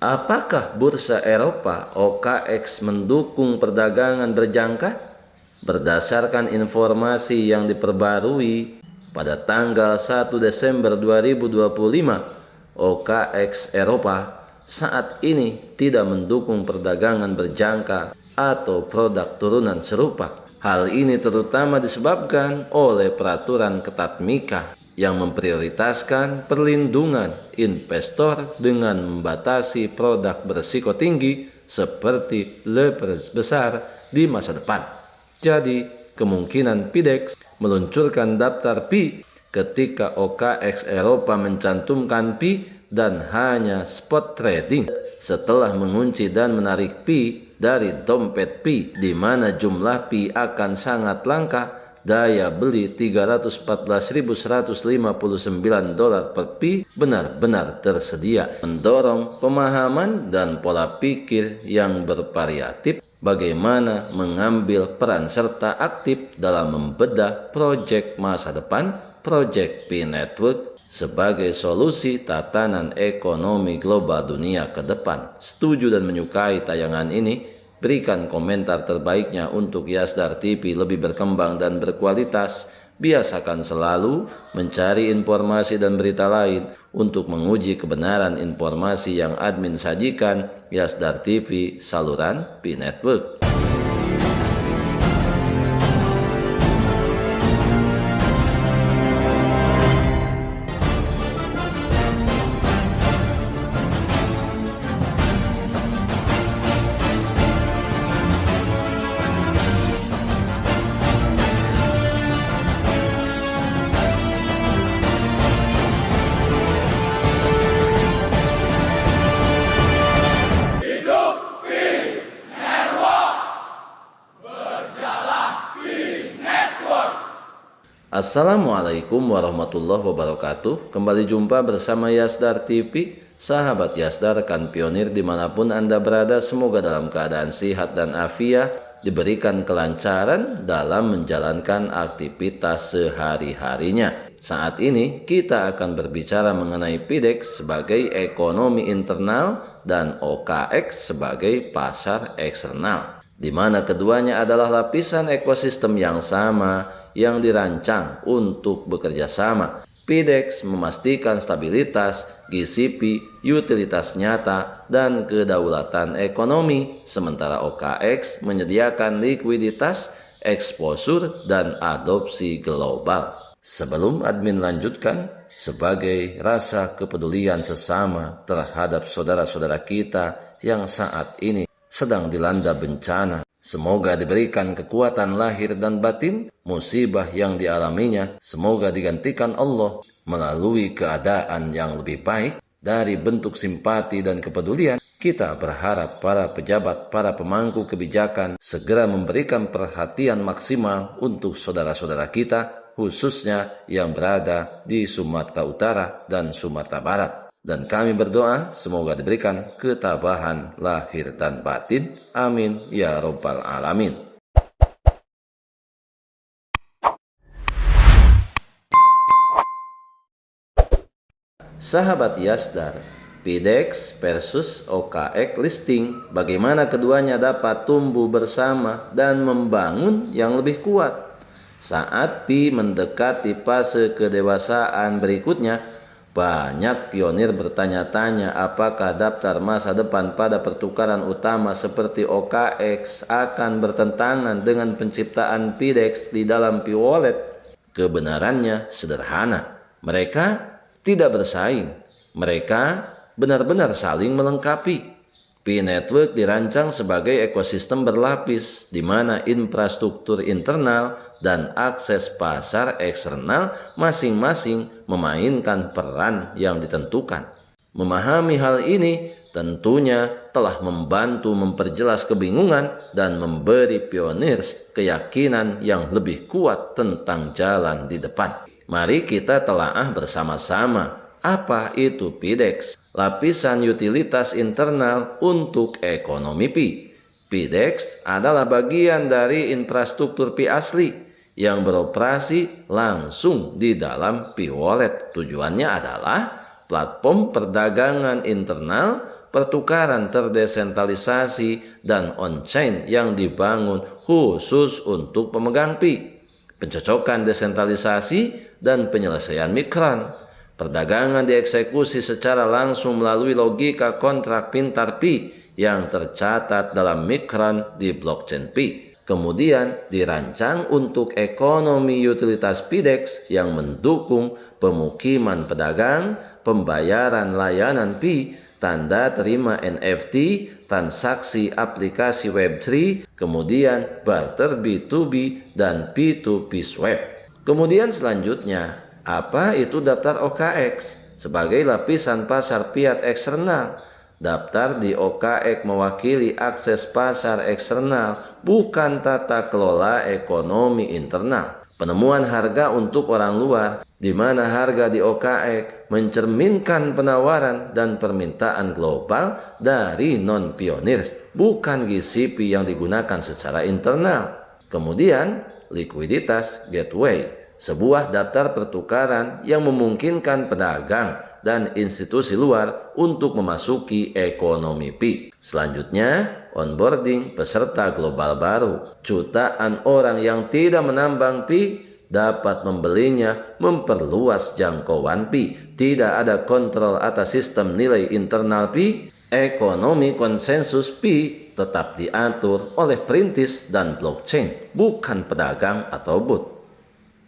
Apakah bursa Eropa OKX mendukung perdagangan berjangka? Berdasarkan informasi yang diperbarui pada tanggal 1 Desember 2025, OKX Eropa saat ini tidak mendukung perdagangan berjangka atau produk turunan serupa. Hal ini terutama disebabkan oleh peraturan ketat MiCA yang memprioritaskan perlindungan investor dengan membatasi produk berisiko tinggi seperti leverage besar di masa depan. Jadi, kemungkinan PIDEX meluncurkan daftar Pi ketika OKX Eropa mencantumkan Pi dan hanya spot trading setelah mengunci dan menarik Pi dari dompet Pi, di mana jumlah Pi akan sangat langka. Daya beli $314.159 per Pi benar-benar tersedia, mendorong pemahaman dan pola pikir yang bervariatif bagaimana mengambil peran serta aktif dalam membedah proyek masa depan proyek Pi Network sebagai solusi tatanan ekonomi global dunia ke depan. Setuju dan menyukai tayangan ini? Berikan komentar terbaiknya untuk Yasdar TV lebih berkembang dan berkualitas. Biasakan selalu mencari informasi dan berita lain untuk menguji kebenaran informasi yang admin sajikan. Yasdar TV, saluran Pi Network. Assalamualaikum warahmatullahi wabarakatuh. Kembali jumpa bersama Yasdar TV. Sahabat Yasdar, rekan pionir dimanapun Anda berada, semoga dalam keadaan sehat dan afiat, diberikan kelancaran dalam menjalankan aktivitas sehari-harinya. Saat ini kita akan berbicara mengenai PIDEX sebagai ekonomi internal dan OKX sebagai pasar eksternal, di mana keduanya adalah lapisan ekosistem yang sama yang dirancang untuk bekerja sama. PIDEX memastikan stabilitas, GCP, utilitas nyata, dan kedaulatan ekonomi, sementara OKX menyediakan likuiditas, exposure, dan adopsi global. Sebelum admin lanjutkan, sebagai rasa kepedulian sesama terhadap saudara-saudara kita yang saat ini sedang dilanda bencana, semoga diberikan kekuatan lahir dan batin. Musibah yang dialaminya semoga digantikan Allah melalui keadaan yang lebih baik. Dari bentuk simpati dan kepedulian, kita berharap para pejabat, para pemangku kebijakan segera memberikan perhatian maksimal untuk saudara-saudara kita, khususnya yang berada di Sumatera Utara dan Sumatera Barat. Dan kami berdoa semoga diberikan ketabahan lahir dan batin. Amin ya Rabbal Alamin. Sahabat Yasdar, PIDEX versus OKX listing, bagaimana keduanya dapat tumbuh bersama dan membangun yang lebih kuat? Saat Pi mendekati fase kedewasaan berikutnya, banyak pionir bertanya-tanya apakah daftar masa depan pada pertukaran utama seperti OKX akan bertentangan dengan penciptaan PIDEX di dalam Pi Wallet. Kebenarannya sederhana, mereka tidak bersaing, mereka benar-benar saling melengkapi. Pi Network dirancang sebagai ekosistem berlapis, di mana infrastruktur internal dan akses pasar eksternal masing-masing memainkan peran yang ditentukan. Memahami hal ini tentunya telah membantu memperjelas kebingungan dan memberi pionir keyakinan yang lebih kuat tentang jalan di depan. Mari kita telaah bersama-sama apa itu PIDEX, lapisan utilitas internal untuk ekonomi Pi. PIDEX adalah bagian dari infrastruktur Pi asli yang beroperasi langsung di dalam Pi Wallet. Tujuannya adalah platform perdagangan internal pertukaran terdesentralisasi dan on-chain yang dibangun khusus untuk pemegang Pi, pencocokan desentralisasi dan penyelesaian mikron. Perdagangan dieksekusi secara langsung melalui logika kontrak pintar Pi yang tercatat dalam mikron di blockchain Pi. Kemudian dirancang untuk ekonomi utilitas PIDEX yang mendukung pemukiman pedagang, pembayaran layanan Pi, tanda terima NFT, transaksi aplikasi Web3, kemudian barter B2B dan P2P swap. Kemudian selanjutnya, apa itu daftar OKX? Sebagai lapisan pasar fiat eksternal, daftar di OKX mewakili akses pasar eksternal, bukan tata kelola ekonomi internal. Penemuan harga untuk orang luar, di mana harga di OKX mencerminkan penawaran dan permintaan global dari non-pionir, bukan GCP yang digunakan secara internal. Kemudian, likuiditas gateway, sebuah daftar pertukaran yang memungkinkan pedagang dan institusi luar untuk memasuki ekonomi Pi. Selanjutnya, onboarding peserta global baru. Jutaan orang yang tidak menambang Pi dapat membelinya, memperluas jangkauan Pi. Tidak ada kontrol atas sistem nilai internal Pi. Ekonomi konsensus Pi tetap diatur oleh perintis dan blockchain, bukan pedagang atau bot.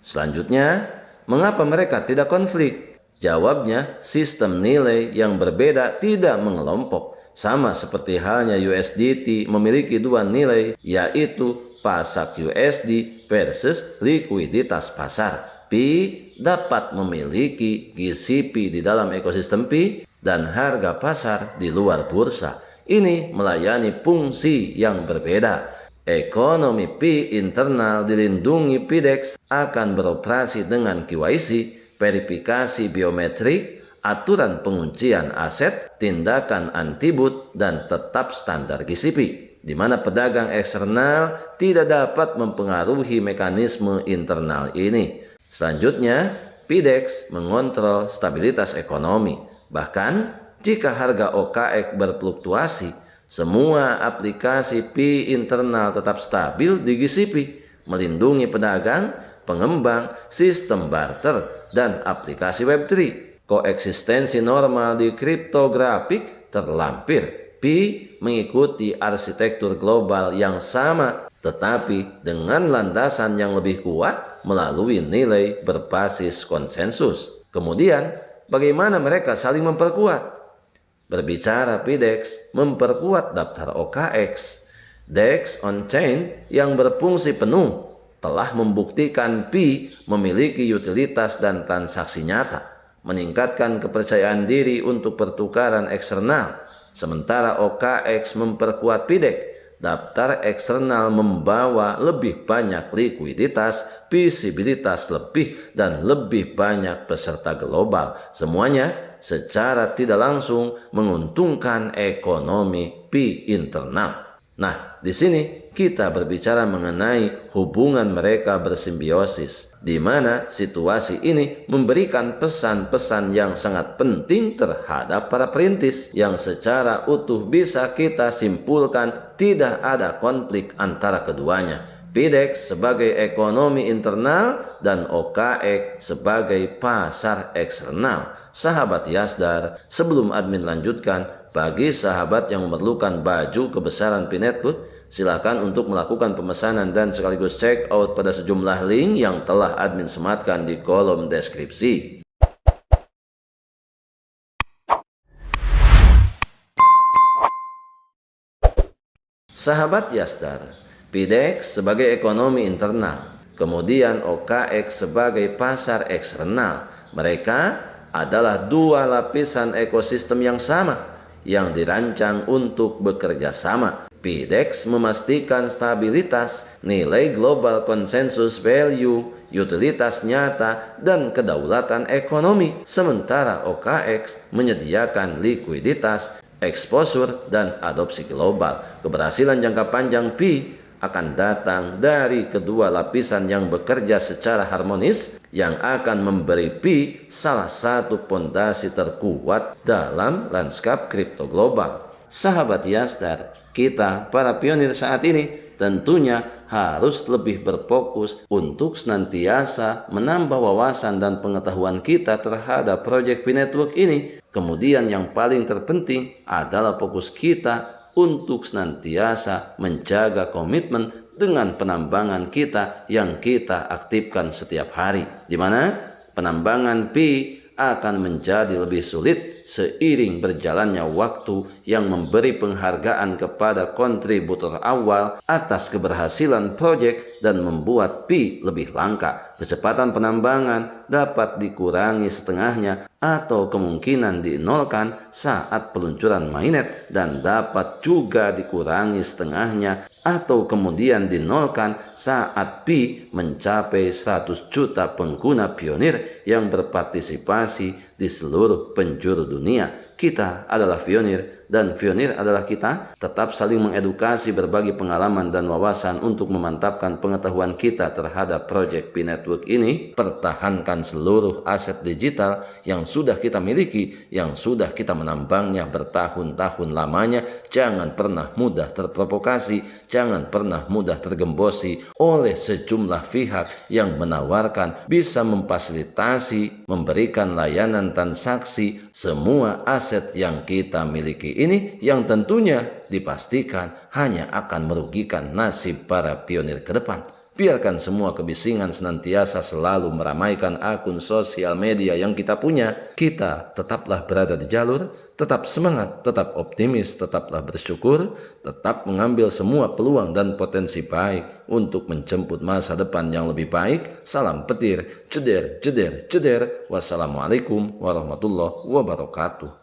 Selanjutnya, mengapa mereka tidak konflik? Jawabnya, sistem nilai yang berbeda tidak mengelompok. Sama seperti halnya USDT memiliki dua nilai, yaitu pasak USD versus likuiditas pasar. Pi dapat memiliki GCP di dalam ekosistem Pi dan harga pasar di luar bursa. Ini melayani fungsi yang berbeda. Ekonomi Pi internal dilindungi PIDEX akan beroperasi dengan KYC, verifikasi biometrik, aturan penguncian aset, tindakan anti-boot, dan tetap standar GCP, di mana pedagang eksternal tidak dapat mempengaruhi mekanisme internal ini. Selanjutnya, PIDEX mengontrol stabilitas ekonomi. Bahkan, jika harga OKX berfluktuasi, semua aplikasi Pi internal tetap stabil di GCP, melindungi pedagang, pengembang, sistem barter, dan aplikasi Web3. Koeksistensi normal di kriptografik terlampir. Pi mengikuti arsitektur global yang sama, tetapi dengan landasan yang lebih kuat melalui nilai berbasis konsensus. Kemudian, bagaimana mereka saling memperkuat? Berbicara PIDEX memperkuat daftar OKX. DEX on-chain yang berfungsi penuh telah membuktikan Pi memiliki utilitas dan transaksi nyata, meningkatkan kepercayaan diri untuk pertukaran eksternal. Sementara OKX memperkuat PIDEX, daftar eksternal membawa lebih banyak likuiditas, visibilitas lebih, dan lebih banyak peserta global. Semuanya secara tidak langsung menguntungkan ekonomi Pi internal. Nah, di sini kita berbicara mengenai hubungan mereka bersimbiosis, di mana situasi ini memberikan pesan-pesan yang sangat penting terhadap para perintis, yang secara utuh bisa kita simpulkan tidak ada konflik antara keduanya. PIDEX sebagai ekonomi internal dan OKX sebagai pasar eksternal. Sahabat Yasdar, sebelum admin lanjutkan, bagi sahabat yang memerlukan baju kebesaran Pinetboot, silakan untuk melakukan pemesanan dan sekaligus check out pada sejumlah link yang telah admin sematkan di kolom deskripsi. Sahabat Yasdar, PIDEX sebagai ekonomi internal, kemudian OKX sebagai pasar eksternal. Mereka adalah dua lapisan ekosistem yang sama, yang dirancang untuk bekerja sama. PIDEX memastikan stabilitas, nilai global konsensus value, utilitas nyata, dan kedaulatan ekonomi. Sementara OKX menyediakan likuiditas, exposure, dan adopsi global. Keberhasilan jangka panjang Pi akan datang dari kedua lapisan yang bekerja secara harmonis yang akan memberi Pi salah satu pondasi terkuat dalam lanskap kripto global. Sahabat Yastar, kita para pionir saat ini tentunya harus lebih berfokus untuk senantiasa menambah wawasan dan pengetahuan kita terhadap proyek Pi Network ini. Kemudian yang paling terpenting adalah fokus kita untuk senantiasa menjaga komitmen dengan penambangan kita yang kita aktifkan setiap hari, di mana penambangan Pi akan menjadi lebih sulit seiring berjalannya waktu yang memberi penghargaan kepada kontributor awal atas keberhasilan proyek dan membuat Pi lebih langka. Kecepatan penambangan dapat dikurangi setengahnya atau kemungkinan dinolkan saat peluncuran mainnet dan dapat juga dikurangi setengahnya atau kemudian dinolkan saat Pi mencapai 100 juta pengguna pionir yang berpartisipasi di seluruh penjuru dunia. Kita adalah pionir dan pionir adalah kita. Tetap saling mengedukasi, berbagi pengalaman dan wawasan untuk memantapkan pengetahuan kita terhadap proyek Pi Network ini. Pertahankan seluruh aset digital yang sudah kita miliki, yang sudah kita menambangnya bertahun-tahun lamanya. Jangan pernah mudah terprovokasi, jangan pernah mudah tergembosi oleh sejumlah pihak yang menawarkan bisa memfasilitasi, memberikan layanan transaksi semua aset yang kita miliki ini, yang tentunya dipastikan hanya akan merugikan nasib para pionir ke depan. Biarkan semua kebisingan senantiasa selalu meramaikan akun sosial media yang kita punya. Kita tetaplah berada di jalur, tetap semangat, tetap optimis, tetaplah bersyukur, tetap mengambil semua peluang dan potensi baik untuk menjemput masa depan yang lebih baik. Salam petir, ceder, ceder, ceder. Wassalamualaikum warahmatullahi wabarakatuh.